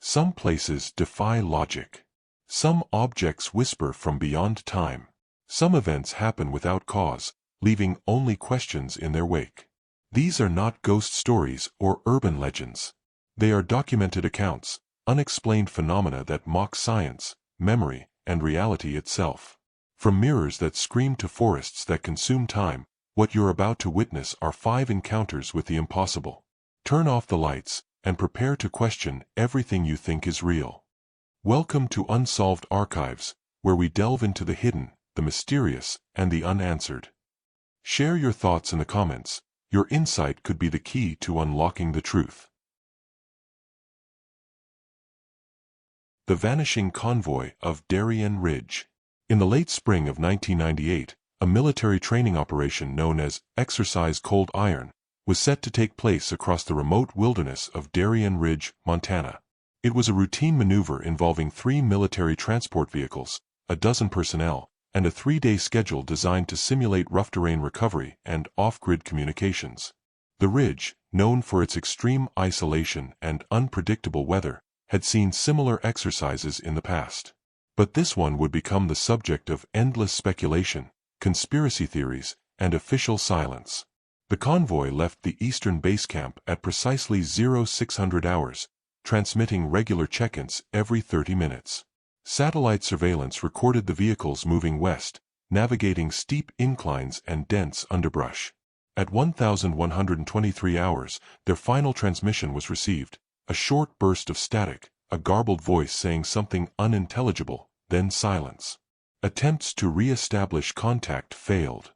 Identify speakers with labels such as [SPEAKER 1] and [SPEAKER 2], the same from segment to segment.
[SPEAKER 1] Some places defy logic. Some objects whisper from beyond time. Some events happen without cause, leaving only questions in their wake. These are not ghost stories or urban legends. They are documented accounts, unexplained phenomena that mock science, memory, and reality itself. From mirrors that scream to forests that consume time, what you're about to witness are 5 encounters with the impossible. Turn off the lights, and prepare to question everything you think is real. Welcome to Unsolved Archives, where we delve into the hidden, the mysterious, and the unanswered. Share your thoughts in the comments. Your insight could be the key to unlocking the truth. The Vanishing Convoy of Darien Ridge. In the late spring of 1998, a military training operation known as Exercise Cold Iron was set to take place across the remote wilderness of Darien Ridge, Montana. It was a routine maneuver involving 3 military transport vehicles, a dozen personnel, and a 3-day schedule designed to simulate rough terrain recovery and off-grid communications. The ridge, known for its extreme isolation and unpredictable weather, had seen similar exercises in the past. But this one would become the subject of endless speculation, conspiracy theories, and official silence. The convoy left the eastern base camp at precisely 0600 hours, transmitting regular check-ins every 30 minutes. Satellite surveillance recorded the vehicles moving west, navigating steep inclines and dense underbrush. At 1123 hours, their final transmission was received, a short burst of static, a garbled voice saying something unintelligible, then silence. Attempts to re-establish contact failed.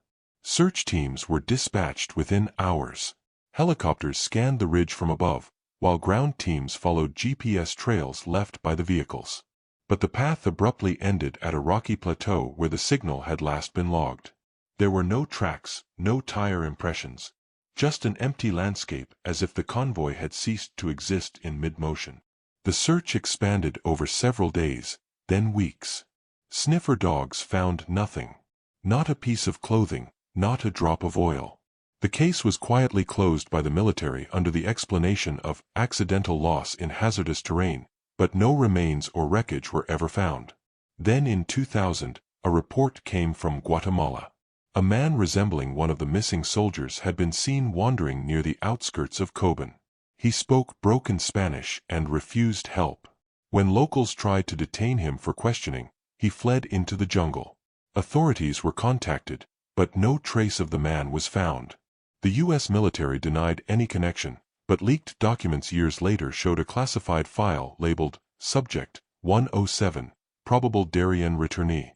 [SPEAKER 1] Search teams were dispatched within hours. Helicopters scanned the ridge from above, while ground teams followed GPS trails left by the vehicles. But the path abruptly ended at a rocky plateau where the signal had last been logged. There were no tracks, no tire impressions, just an empty landscape as if the convoy had ceased to exist in mid-motion. The search expanded over several days, then weeks. Sniffer dogs found nothing. Not a piece of clothing, not a drop of oil. The case was quietly closed by the military under the explanation of accidental loss in hazardous terrain, but no remains or wreckage were ever found. Then in 2000, a report came from Guatemala. A man resembling one of the missing soldiers had been seen wandering near the outskirts of Coban. He spoke broken Spanish and refused help. When locals tried to detain him for questioning, he fled into the jungle. Authorities were contacted, but no trace of the man was found. The U.S. military denied any connection, but leaked documents years later showed a classified file labeled Subject 107, Probable Darien Returnee.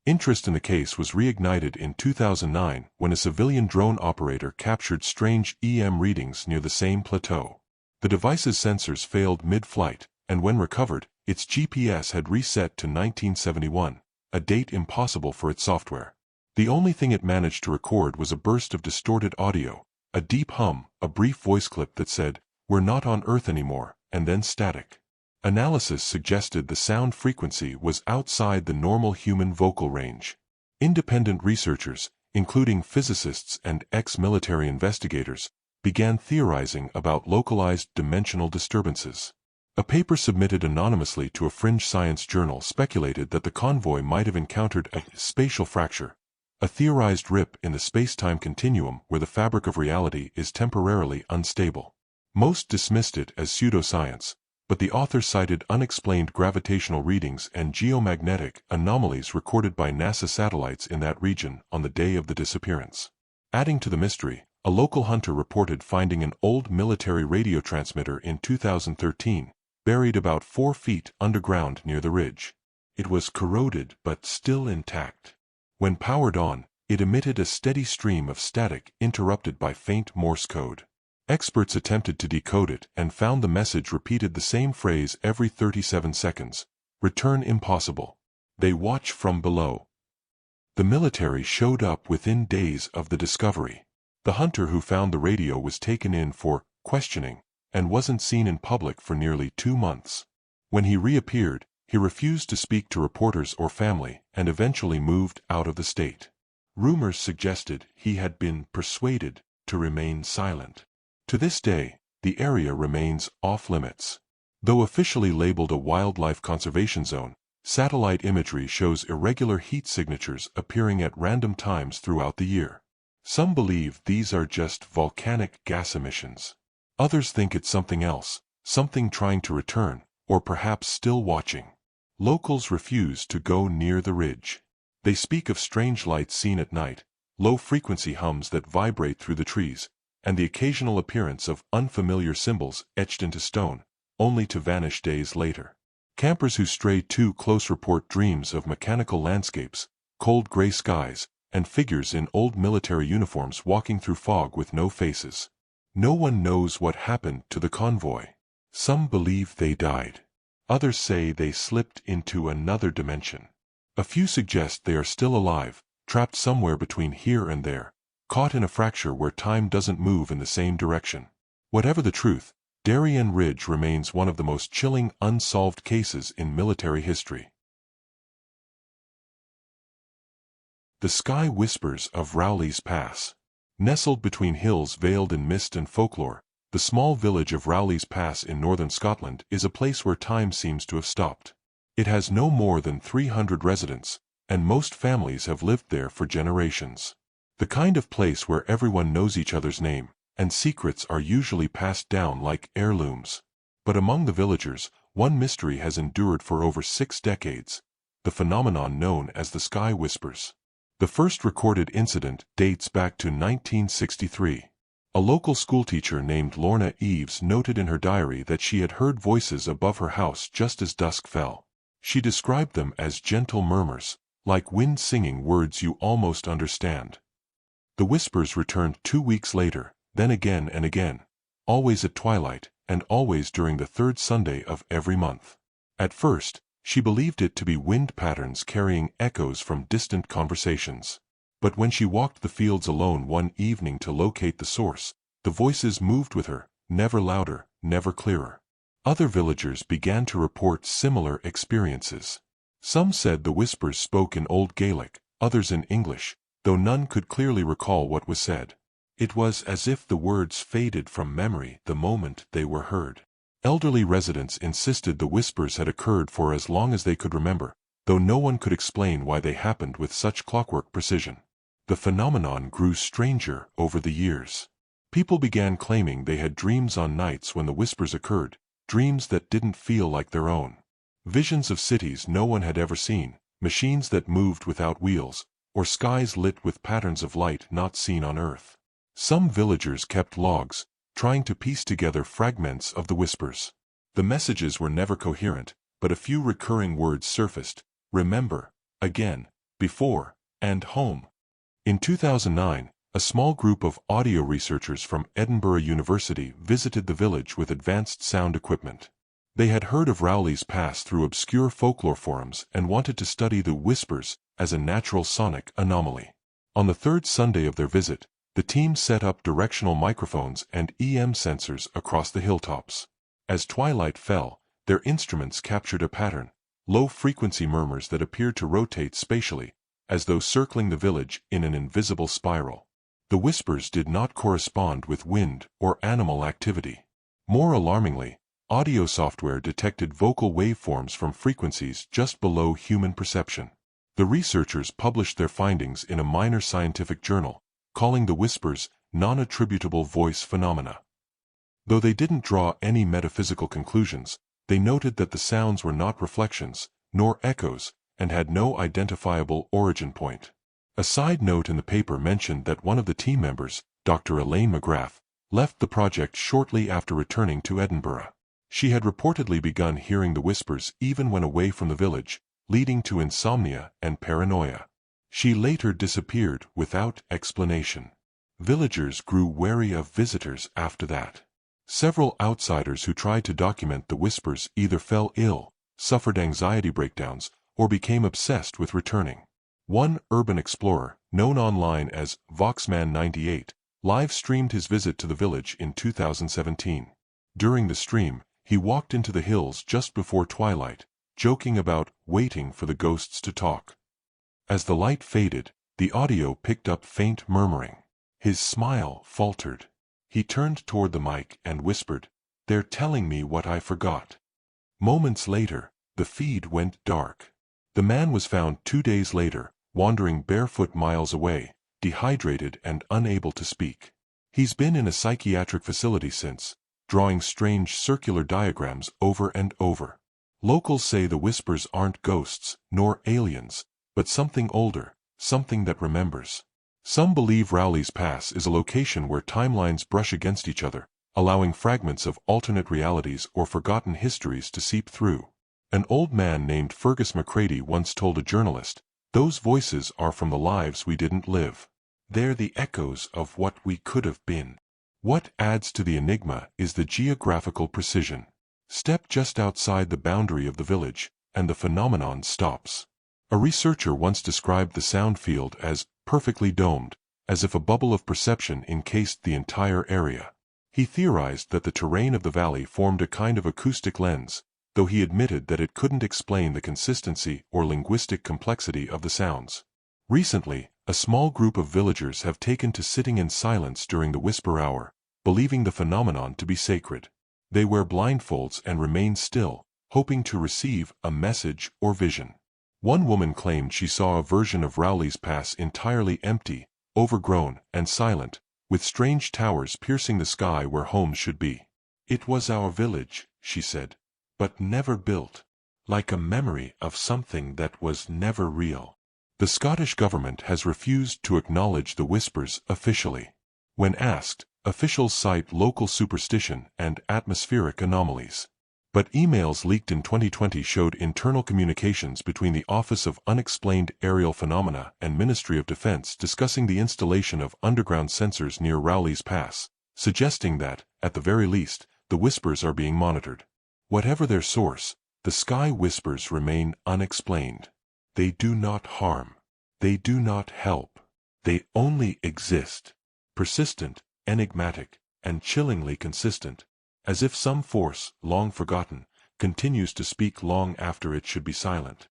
[SPEAKER 1] Interest in the case was reignited in 2009 when a civilian drone operator captured strange EM readings near the same plateau. The device's sensors failed mid-flight, and when recovered, its GPS had reset to 1971, a date impossible for its software. The only thing it managed to record was a burst of distorted audio, a deep hum, a brief voice clip that said, "We're not on Earth anymore," and then static. Analysis suggested the sound frequency was outside the normal human vocal range. Independent researchers, including physicists and ex-military investigators, began theorizing about localized dimensional disturbances. A paper submitted anonymously to a fringe science journal speculated that the convoy might have encountered a spatial fracture, a theorized rip in the space-time continuum where the fabric of reality is temporarily unstable. Most dismissed it as pseudoscience, but the author cited unexplained gravitational readings and geomagnetic anomalies recorded by NASA satellites in that region on the day of the disappearance. Adding to the mystery, a local hunter reported finding an old military radio transmitter in 2013, buried about 4 feet underground near the ridge. It was corroded but still intact. When powered on, it emitted a steady stream of static interrupted by faint Morse code. Experts attempted to decode it and found the message repeated the same phrase every 37 seconds. Return impossible. They watch from below. The military showed up within days of the discovery. The hunter who found the radio was taken in for questioning and wasn't seen in public for nearly 2 months. When he reappeared, he refused to speak to reporters or family and eventually moved out of the state. Rumors suggested he had been persuaded to remain silent. To this day, the area remains off-limits. Though officially labeled a wildlife conservation zone, satellite imagery shows irregular heat signatures appearing at random times throughout the year. Some believe these are just volcanic gas emissions. Others think it's something else, something trying to return, or perhaps still watching. Locals refuse to go near the ridge. They speak of strange lights seen at night, low-frequency hums that vibrate through the trees, and the occasional appearance of unfamiliar symbols etched into stone, only to vanish days later. Campers who stray too close report dreams of mechanical landscapes, cold gray skies, and figures in old military uniforms walking through fog with no faces. No one knows what happened to the convoy. Some believe they died. Others say they slipped into another dimension. A few suggest they are still alive, trapped somewhere between here and there, caught in a fracture where time doesn't move in the same direction. Whatever the truth, Darien Ridge remains one of the most chilling unsolved cases in military history. The Sky Whispers of Rowley's Pass. Nestled between hills veiled in mist and folklore, the small village of Rowley's Pass in northern Scotland is a place where time seems to have stopped. It has no more than 300 residents, and most families have lived there for generations. The kind of place where everyone knows each other's name, and secrets are usually passed down like heirlooms. But among the villagers, one mystery has endured for over 6 decades, the phenomenon known as the Sky Whispers. The first recorded incident dates back to 1963. A local schoolteacher named Lorna Eves noted in her diary that she had heard voices above her house just as dusk fell. She described them as gentle murmurs, like wind singing words you almost understand. The whispers returned 2 weeks later, then again and again, always at twilight, and always during the third Sunday of every month. At first, she believed it to be wind patterns carrying echoes from distant conversations. But when she walked the fields alone one evening to locate the source, the voices moved with her, never louder, never clearer. Other villagers began to report similar experiences. Some said the whispers spoke in Old Gaelic, others in English, though none could clearly recall what was said. It was as if the words faded from memory the moment they were heard. Elderly residents insisted the whispers had occurred for as long as they could remember, though no one could explain why they happened with such clockwork precision. The phenomenon grew stranger over the years. People began claiming they had dreams on nights when the whispers occurred, dreams that didn't feel like their own. Visions of cities no one had ever seen, machines that moved without wheels, or skies lit with patterns of light not seen on Earth. Some villagers kept logs, trying to piece together fragments of the whispers. The messages were never coherent, but a few recurring words surfaced: remember, again, before, and home. In 2009, a small group of audio researchers from Edinburgh University visited the village with advanced sound equipment. They had heard of Rowley's Pass through obscure folklore forums and wanted to study the whispers as a natural sonic anomaly. On the third Sunday of their visit, the team set up directional microphones and EM sensors across the hilltops. As twilight fell, their instruments captured a pattern, low-frequency murmurs that appeared to rotate spatially, as though circling the village in an invisible spiral. The whispers did not correspond with wind or animal activity. More alarmingly, audio software detected vocal waveforms from frequencies just below human perception. The researchers published their findings in a minor scientific journal, calling the whispers non-attributable voice phenomena. Though they didn't draw any metaphysical conclusions, they noted that the sounds were not reflections, nor echoes, and had no identifiable origin point. A side note in the paper mentioned that one of the team members, Dr. Elaine McGrath, left the project shortly after returning to Edinburgh. She had reportedly begun hearing the whispers even when away from the village, leading to insomnia and paranoia. She later disappeared without explanation. Villagers grew wary of visitors after that. Several outsiders who tried to document the whispers either fell ill, suffered anxiety breakdowns, or became obsessed with returning. One urban explorer, known online as Voxman98, live-streamed his visit to the village in 2017. During the stream, he walked into the hills just before twilight, joking about waiting for the ghosts to talk. As the light faded, the audio picked up faint murmuring. His smile faltered. He turned toward the mic and whispered, "They're telling me what I forgot." Moments later, the feed went dark. The man was found 2 days later, wandering barefoot miles away, dehydrated and unable to speak. He's been in a psychiatric facility since, drawing strange circular diagrams over and over. Locals say the whispers aren't ghosts, nor aliens, but something older, something that remembers. Some believe Rowley's Pass is a location where timelines brush against each other, allowing fragments of alternate realities or forgotten histories to seep through. An old man named Fergus McCready once told a journalist, "Those voices are from the lives we didn't live. They're the echoes of what we could have been." What adds to the enigma is the geographical precision. Step just outside the boundary of the village, and the phenomenon stops. A researcher once described the sound field as perfectly domed, as if a bubble of perception encased the entire area. He theorized that the terrain of the valley formed a kind of acoustic lens, though he admitted that it couldn't explain the consistency or linguistic complexity of the sounds. Recently, a small group of villagers have taken to sitting in silence during the whisper hour, believing the phenomenon to be sacred. They wear blindfolds and remain still, hoping to receive a message or vision. One woman claimed she saw a version of Rowley's Pass entirely empty, overgrown, and silent, with strange towers piercing the sky where homes should be. "It was our village," she said, "but never built. Like a memory of something that was never real." The Scottish government has refused to acknowledge the whispers officially. When asked, officials cite local superstition and atmospheric anomalies. But emails leaked in 2020 showed internal communications between the Office of Unexplained Aerial Phenomena and Ministry of Defense discussing the installation of underground sensors near Rowley's Pass, suggesting that, at the very least, the whispers are being monitored. Whatever their source, the sky whispers remain unexplained. They do not harm. They do not help. They only exist. Persistent, enigmatic, and chillingly consistent, as if some force, long forgotten, continues to speak long after it should be silent.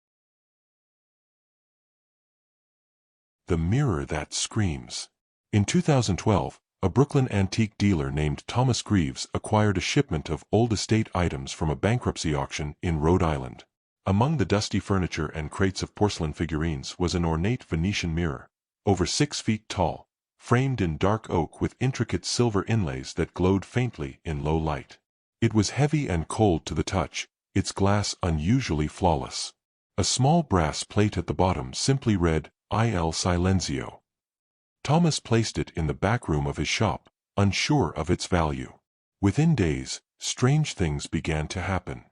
[SPEAKER 1] The mirror that screams. In 2012, a Brooklyn antique dealer named Thomas Greaves acquired a shipment of old estate items from a bankruptcy auction in Rhode Island. Among the dusty furniture and crates of porcelain figurines was an ornate Venetian mirror, over 6 feet tall, framed in dark oak with intricate silver inlays that glowed faintly in low light. It was heavy and cold to the touch, its glass unusually flawless. A small brass plate at the bottom simply read, "Il Silenzio." Thomas placed it in the back room of his shop, unsure of its value. Within days, strange things began to happen.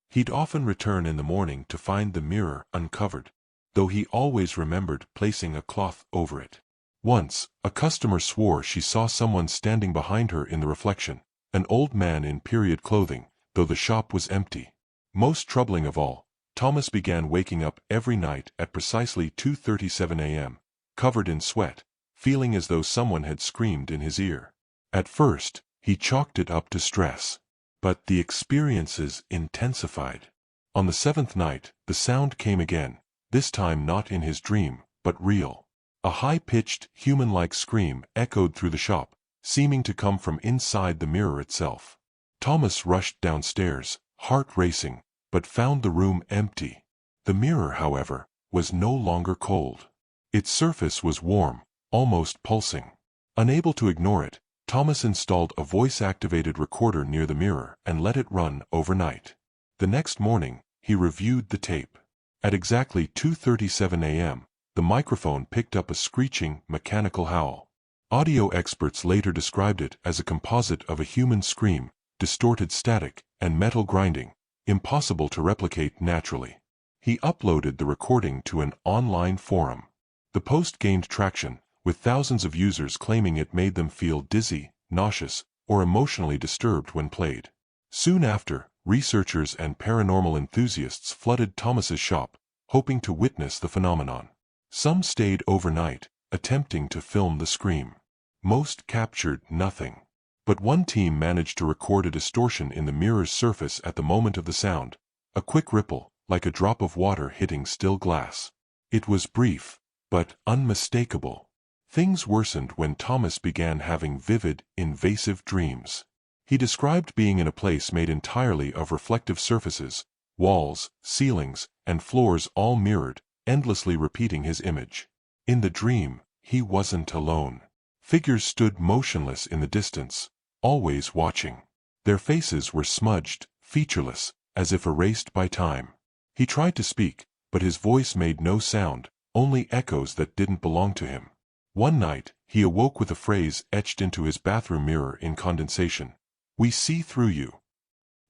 [SPEAKER 1] He'd often return in the morning to find the mirror uncovered, though he always remembered placing a cloth over it. Once, a customer swore she saw someone standing behind her in the reflection, an old man in period clothing, though the shop was empty. Most troubling of all, Thomas began waking up every night at precisely 2:37 a.m., covered in sweat, feeling as though someone had screamed in his ear. At first, he chalked it up to stress. But the experiences intensified. On the 7th night, the sound came again, this time not in his dream, but real. A high-pitched, human-like scream echoed through the shop, seeming to come from inside the mirror itself. Thomas rushed downstairs, heart racing, but found the room empty. The mirror, however, was no longer cold. Its surface was warm, almost pulsing. Unable to ignore it, Thomas installed a voice-activated recorder near the mirror and let it run overnight. The next morning, he reviewed the tape. At exactly 2:37 a.m., the microphone picked up a screeching, mechanical howl. Audio experts later described it as a composite of a human scream, distorted static, and metal grinding, impossible to replicate naturally. He uploaded the recording to an online forum. The post gained traction, with thousands of users claiming it made them feel dizzy, nauseous, or emotionally disturbed when played. Soon after, researchers and paranormal enthusiasts flooded Thomas's shop, hoping to witness the phenomenon. Some stayed overnight, attempting to film the scream. Most captured nothing. But one team managed to record a distortion in the mirror's surface at the moment of the sound, a quick ripple, like a drop of water hitting still glass. It was brief, but unmistakable. Things worsened when Thomas began having vivid, invasive dreams. He described being in a place made entirely of reflective surfaces, walls, ceilings, and floors all mirrored, endlessly repeating his image. In the dream, he wasn't alone. Figures stood motionless in the distance, always watching. Their faces were smudged, featureless, as if erased by time. He tried to speak, but his voice made no sound, only echoes that didn't belong to him. One night, he awoke with a phrase etched into his bathroom mirror in condensation. "We see through you."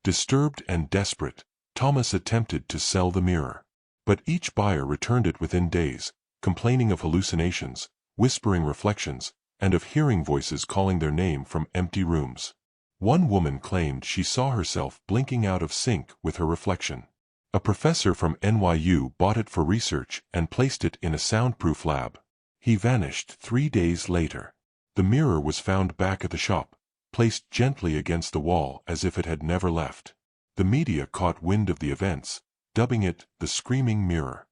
[SPEAKER 1] Disturbed and desperate, Thomas attempted to sell the mirror. But each buyer returned it within days, complaining of hallucinations, whispering reflections, and of hearing voices calling their name from empty rooms. One woman claimed she saw herself blinking out of sync with her reflection. A professor from NYU bought it for research and placed it in a soundproof lab. He vanished 3 days later. The mirror was found back at the shop, placed gently against the wall as if it had never left. The media caught wind of the events, dubbing it the Screaming Mirror.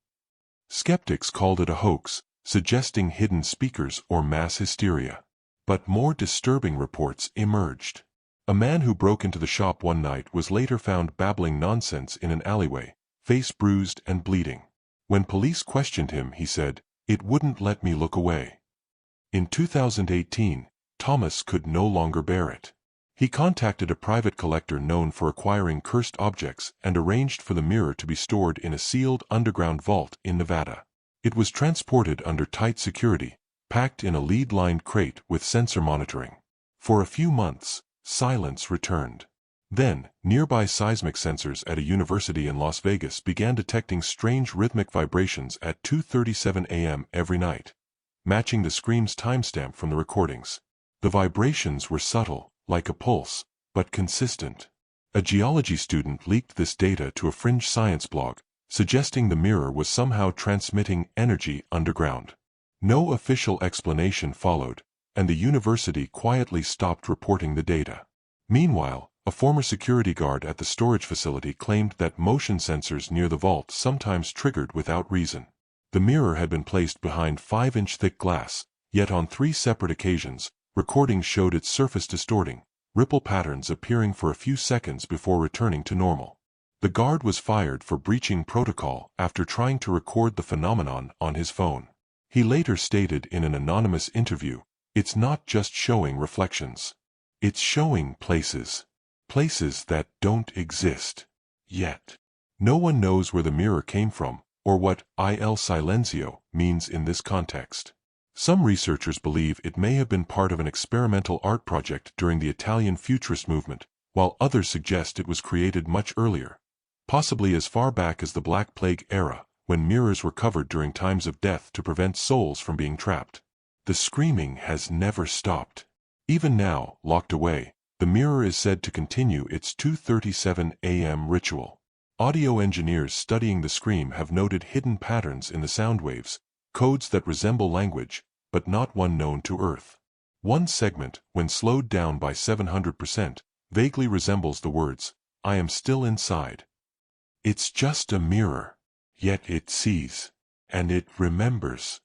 [SPEAKER 1] Skeptics called it a hoax, suggesting hidden speakers or mass hysteria. But more disturbing reports emerged. A man who broke into the shop one night was later found babbling nonsense in an alleyway, face bruised and bleeding. When police questioned him, he said, "It wouldn't let me look away." In 2018, Thomas could no longer bear it. He contacted a private collector known for acquiring cursed objects and arranged for the mirror to be stored in a sealed underground vault in Nevada. It was transported under tight security, packed in a lead-lined crate with sensor monitoring. For a few months, silence returned. Then, nearby seismic sensors at a university in Las Vegas began detecting strange rhythmic vibrations at 2:37 a.m. every night, matching the scream's timestamp from the recordings. The vibrations were subtle, like a pulse, but consistent. A geology student leaked this data to a fringe science blog, suggesting the mirror was somehow transmitting energy underground. No official explanation followed, and the university quietly stopped reporting the data. Meanwhile, a former security guard at the storage facility claimed that motion sensors near the vault sometimes triggered without reason. The mirror had been placed behind 5-inch thick glass, yet on 3 separate occasions, recordings showed its surface distorting, ripple patterns appearing for a few seconds before returning to normal. The guard was fired for breaching protocol after trying to record the phenomenon on his phone. He later stated in an anonymous interview, "It's not just showing reflections. It's showing places. Places that don't exist. Yet. No one knows where the mirror came from, or what il silenzio means in this context." Some researchers believe it may have been part of an experimental art project during the Italian Futurist movement, while others suggest it was created much earlier, possibly as far back as the Black Plague era, when mirrors were covered during times of death to prevent souls from being trapped. The screaming has never stopped. Even now, locked away, the mirror is said to continue its 2:37 a.m. ritual. Audio engineers studying the scream have noted hidden patterns in the sound waves, codes that resemble language, but not one known to Earth. One segment, when slowed down by 700%, vaguely resembles the words, "I am still inside." It's just a mirror. Yet it sees. And it remembers.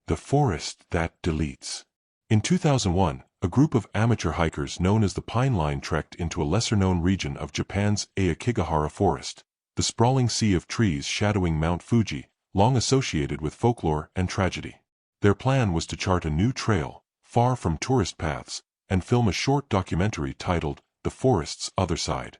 [SPEAKER 1] The forest that deletes. In 2001, a group of amateur hikers known as the Pine Line trekked into a lesser-known region of Japan's Aokigahara Forest, the sprawling sea of trees shadowing Mount Fuji, long associated with folklore and tragedy. Their plan was to chart a new trail, far from tourist paths, and film a short documentary titled The Forest's Other Side.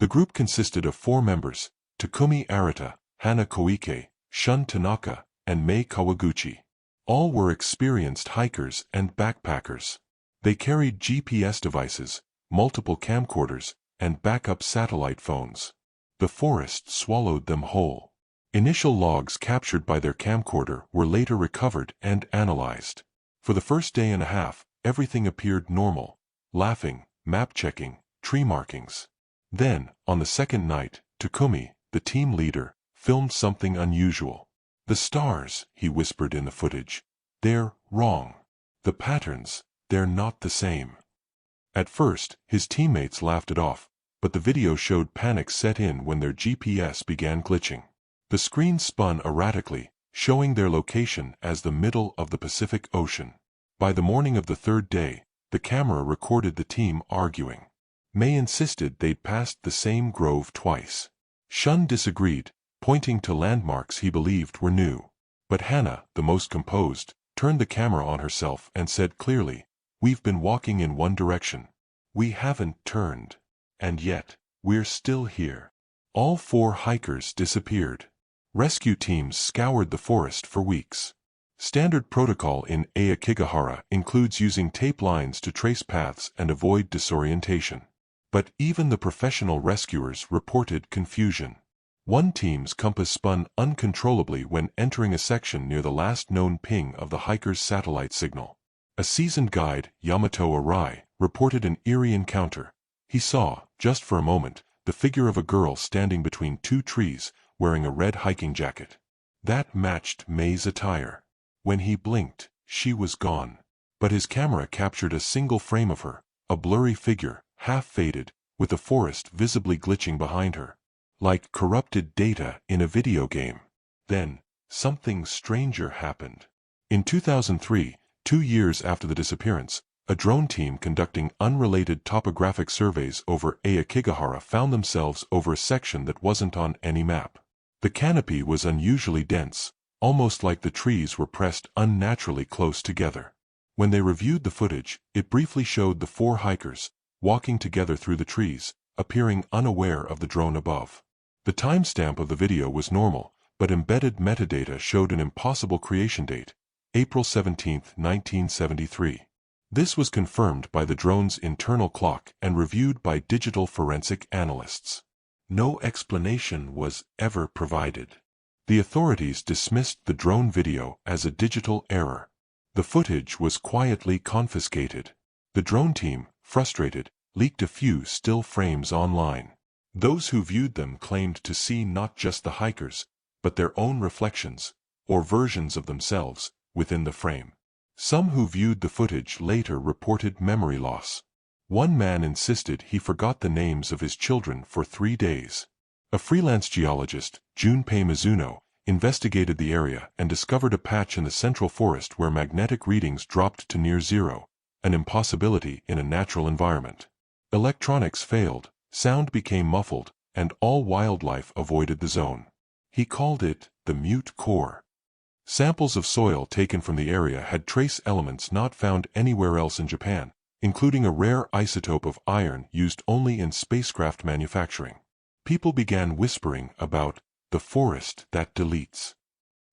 [SPEAKER 1] The group consisted of 4 members, Takumi Arata, Hana Koike, Shun Tanaka, and Mei Kawaguchi. All were experienced hikers and backpackers. They carried GPS devices, multiple camcorders, and backup satellite phones. The forest swallowed them whole. Initial logs captured by their camcorder were later recovered and analyzed. For the first day and a half, everything appeared normal: laughing, map checking, tree markings. Then, on the second night, Takumi, the team leader, filmed something unusual. "The stars," he whispered in the footage. "They're wrong. The patterns, they're not the same." At first, his teammates laughed it off, but the video showed panic set in when their GPS began glitching. The screen spun erratically, showing their location as the middle of the Pacific Ocean. By the morning of the 3rd day, the camera recorded the team arguing. May insisted they'd passed the same grove twice. Shun disagreed, pointing to landmarks he believed were new. But Hannah, the most composed, turned the camera on herself and said clearly, "We've been walking in one direction. We haven't turned. And yet, we're still here." All 4 hikers disappeared. Rescue teams scoured the forest for weeks. Standard protocol in Aokigahara includes using tape lines to trace paths and avoid disorientation. But even the professional rescuers reported confusion. One team's compass spun uncontrollably when entering a section near the last known ping of the hiker's satellite signal. A seasoned guide, Yamato Arai, reported an eerie encounter. He saw, just for a moment, the figure of a girl standing between 2 trees, wearing a red hiking jacket. That matched May's attire. When he blinked, she was gone. But his camera captured a single frame of her, a blurry figure, half-faded, with the forest visibly glitching behind her. Like corrupted data in a video game. Then, something stranger happened. In 2003, 2 years after the disappearance, a drone team conducting unrelated topographic surveys over Aokigahara found themselves over a section that wasn't on any map. The canopy was unusually dense, almost like the trees were pressed unnaturally close together. When they reviewed the footage, it briefly showed the 4 hikers, walking together through the trees, appearing unaware of the drone above. The timestamp of the video was normal, but embedded metadata showed an impossible creation date, April 17, 1973. This was confirmed by the drone's internal clock and reviewed by digital forensic analysts. No explanation was ever provided. The authorities dismissed the drone video as a digital error. The footage was quietly confiscated. The drone team, frustrated, leaked a few still frames online. Those who viewed them claimed to see not just the hikers, but their own reflections, or versions of themselves, within the frame. Some who viewed the footage later reported memory loss. One man insisted he forgot the names of his children for 3 days. A freelance geologist, Junpei Mizuno, investigated the area and discovered a patch in the central forest where magnetic readings dropped to near zero, an impossibility in a natural environment. Electronics failed, sound became muffled, and all wildlife avoided the zone. He called it the mute core. Samples of soil taken from the area had trace elements not found anywhere else in Japan, including a rare isotope of iron used only in spacecraft manufacturing. People began whispering about the forest that deletes.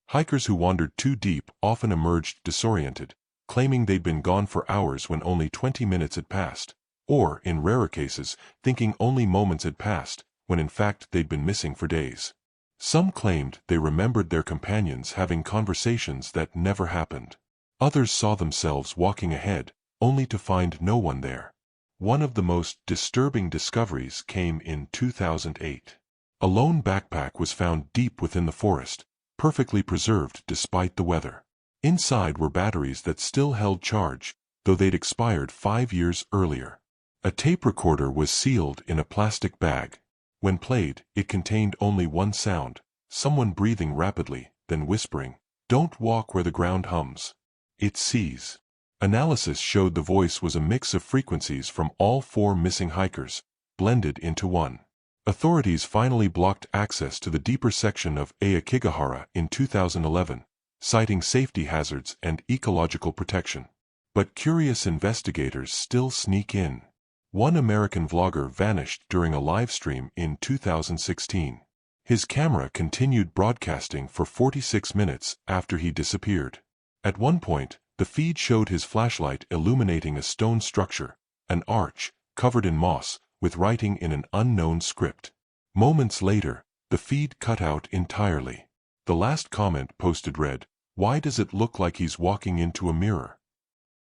[SPEAKER 1] Hikers who wandered too deep often emerged disoriented, claiming they'd been gone for hours when only 20 minutes had passed, or, in rarer cases, thinking only moments had passed, when in fact they'd been missing for days. Some claimed they remembered their companions having conversations that never happened. Others saw themselves walking ahead, only to find no one there. One of the most disturbing discoveries came in 2008. A lone backpack was found deep within the forest, perfectly preserved despite the weather. Inside were batteries that still held charge, though they'd expired 5 years earlier. A tape recorder was sealed in a plastic bag. When played, it contained only one sound, someone breathing rapidly, then whispering, "Don't walk where the ground hums. It sees." Analysis showed the voice was a mix of frequencies from all 4 missing hikers, blended into one. Authorities finally blocked access to the deeper section of Aokigahara in 2011, citing safety hazards and ecological protection. But curious investigators still sneak in. One American vlogger vanished during a live stream in 2016. His camera continued broadcasting for 46 minutes after he disappeared. At one point, the feed showed his flashlight illuminating a stone structure, an arch, covered in moss, with writing in an unknown script. Moments later, the feed cut out entirely. The last comment posted read, "Why does it look like he's walking into a mirror?"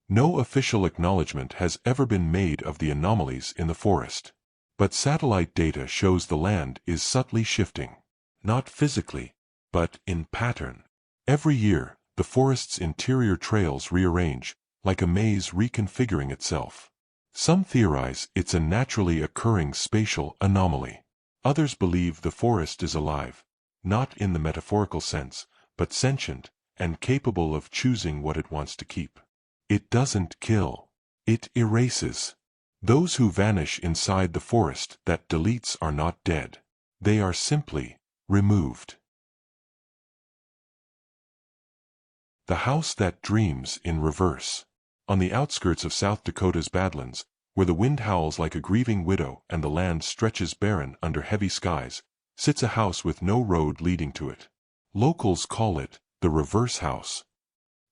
[SPEAKER 1] No official acknowledgement has ever been made of the anomalies in the forest. But satellite data shows the land is subtly shifting. Not physically, but in pattern. Every year, the forest's interior trails rearrange, like a maze reconfiguring itself. Some theorize it's a naturally occurring spatial anomaly. Others believe the forest is alive, not in the metaphorical sense, but sentient, and capable of choosing what it wants to keep. It doesn't kill. It erases. Those who vanish inside the forest that deletes are not dead. They are simply removed. The House That Dreams in Reverse. On the outskirts of South Dakota's Badlands, where the wind howls like a grieving widow and the land stretches barren under heavy skies, sits a house with no road leading to it. Locals call it the Reverse House.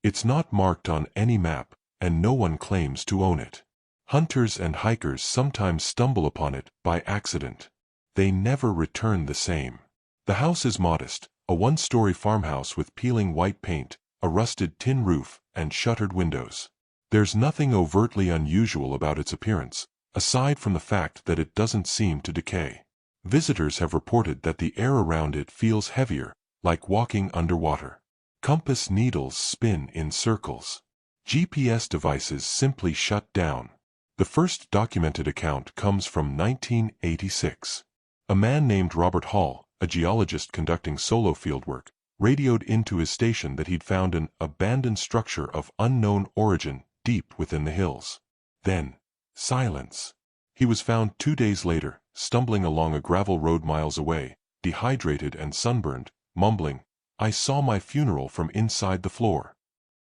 [SPEAKER 1] It's not marked on any map, and no one claims to own it. Hunters and hikers sometimes stumble upon it by accident. They never return the same. The house is modest, a one-story farmhouse with peeling white paint, a rusted tin roof, and shuttered windows. There's nothing overtly unusual about its appearance, aside from the fact that it doesn't seem to decay. Visitors have reported that the air around it feels heavier, like walking underwater. Compass needles spin in circles. GPS devices simply shut down. The first documented account comes from 1986. A man named Robert Hall, a geologist conducting solo fieldwork, radioed into his station that he'd found an abandoned structure of unknown origin deep within the hills. Then, silence. He was found 2 days later, stumbling along a gravel road miles away, dehydrated and sunburned, mumbling, "I saw my funeral from inside the floor."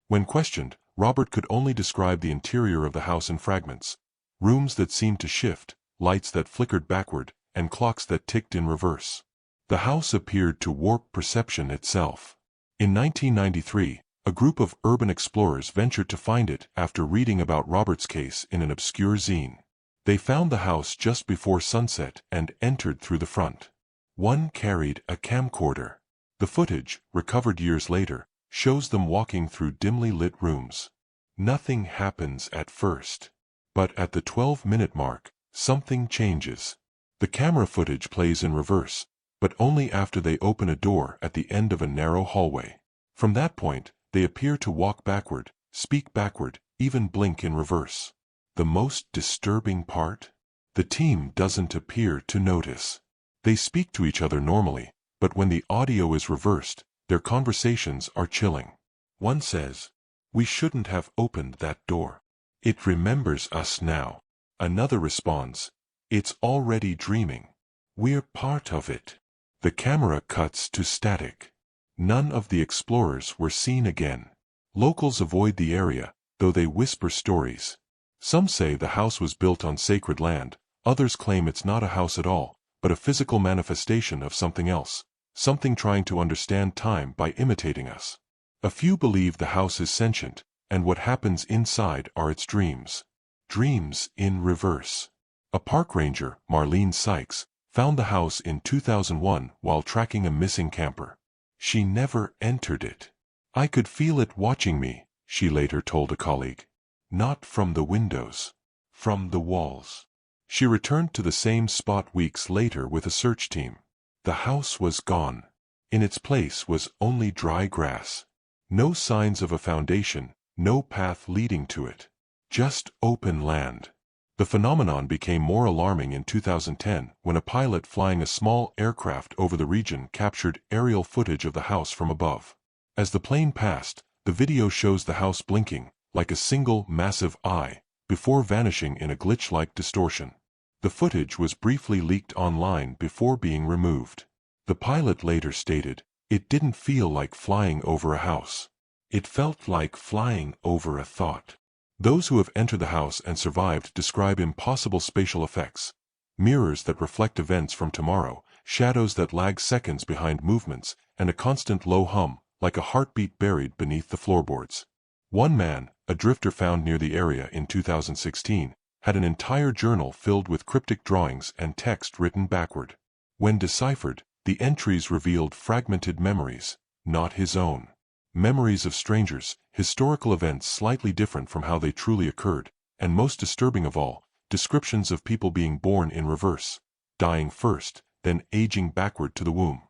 [SPEAKER 1] When questioned, Robert could only describe the interior of the house in fragments: rooms that seemed to shift, lights that flickered backward, and clocks that ticked in reverse. The house appeared to warp perception itself. In 1993, a group of urban explorers ventured to find it after reading about Robert's case in an obscure zine. They found the house just before sunset and entered through the front. One carried a camcorder. The footage, recovered years later, shows them walking through dimly lit rooms. Nothing happens at first. But at the 12-minute mark, something changes. The camera footage plays in reverse, but only after they open a door at the end of a narrow hallway. From that point, they appear to walk backward, speak backward, even blink in reverse. The most disturbing part? The team doesn't appear to notice. They speak to each other normally, but when the audio is reversed, their conversations are chilling. One says, "We shouldn't have opened that door. It remembers us now." Another responds, "It's already dreaming. We're part of it." The camera cuts to static. None of the explorers were seen again. Locals avoid the area, though they whisper stories. Some say the house was built on sacred land, others claim it's not a house at all, but a physical manifestation of something else, something trying to understand time by imitating us. A few believe the house is sentient, and what happens inside are its dreams. Dreams in reverse. A park ranger, Marlene Sykes, found the house in 2001 while tracking a missing camper. She never entered it. "I could feel it watching me," she later told a colleague. "Not from the windows. From the walls." She returned to the same spot weeks later with a search team. The house was gone. In its place was only dry grass. No signs of a foundation, no path leading to it. Just open land. The phenomenon became more alarming in 2010 when a pilot flying a small aircraft over the region captured aerial footage of the house from above. As the plane passed, the video shows the house blinking, like a single massive eye, before vanishing in a glitch-like distortion. The footage was briefly leaked online before being removed. The pilot later stated, "It didn't feel like flying over a house. It felt like flying over a thought." Those who have entered the house and survived describe impossible spatial effects: mirrors that reflect events from tomorrow, shadows that lag seconds behind movements, and a constant low hum, like a heartbeat buried beneath the floorboards. One man, a drifter found near the area in 2016, had an entire journal filled with cryptic drawings and text written backward. When deciphered, the entries revealed fragmented memories, not his own. Memories of strangers, historical events slightly different from how they truly occurred, and most disturbing of all, descriptions of people being born in reverse, dying first, then aging backward to the womb.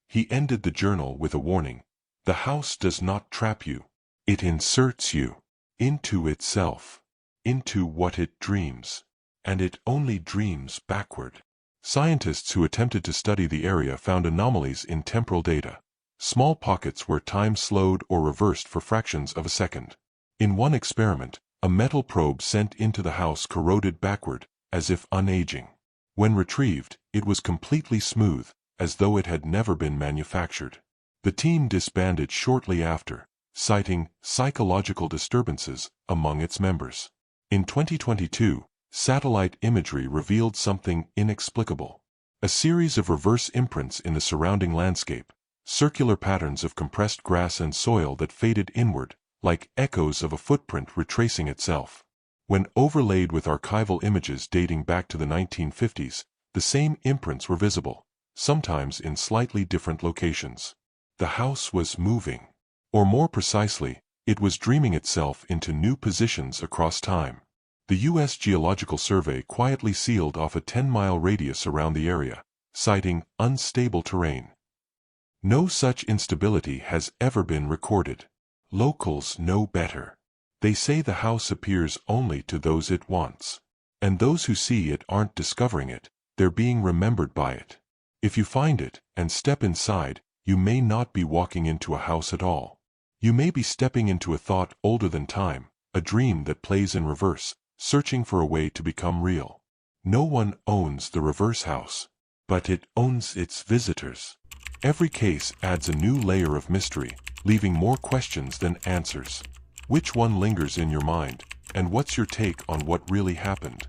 [SPEAKER 1] He ended the journal with a warning: "The house does not trap you. It inserts you into itself, into what it dreams. And it only dreams backward." Scientists who attempted to study the area found anomalies in temporal data. Small pockets where time slowed or reversed for fractions of a second. In one experiment, A metal probe sent into the house corroded backward, as if unaging. When retrieved, it was completely smooth, as though it had never been manufactured. The team disbanded shortly after, citing psychological disturbances among its members. In 2022, satellite imagery revealed something inexplicable. A series of reverse imprints in the surrounding landscape, circular patterns of compressed grass and soil that faded inward, like echoes of a footprint retracing itself. When overlaid with archival images dating back to the 1950s, the same imprints were visible, sometimes in slightly different locations. The house was moving. Or more precisely, it was dreaming itself into new positions across time. The U.S. Geological Survey quietly sealed off a 10-mile radius around the area, citing unstable terrain. No such instability has ever been recorded. Locals know better. They say the house appears only to those it wants. And those who see it aren't discovering it, they're being remembered by it. If you find it and step inside, you may not be walking into a house at all. You may be stepping into a thought older than time, a dream that plays in reverse, searching for a way to become real. No one owns the reverse house, but it owns its visitors. Every case adds a new layer of mystery, leaving more questions than answers. Which one lingers in your mind, and what's your take on what really happened?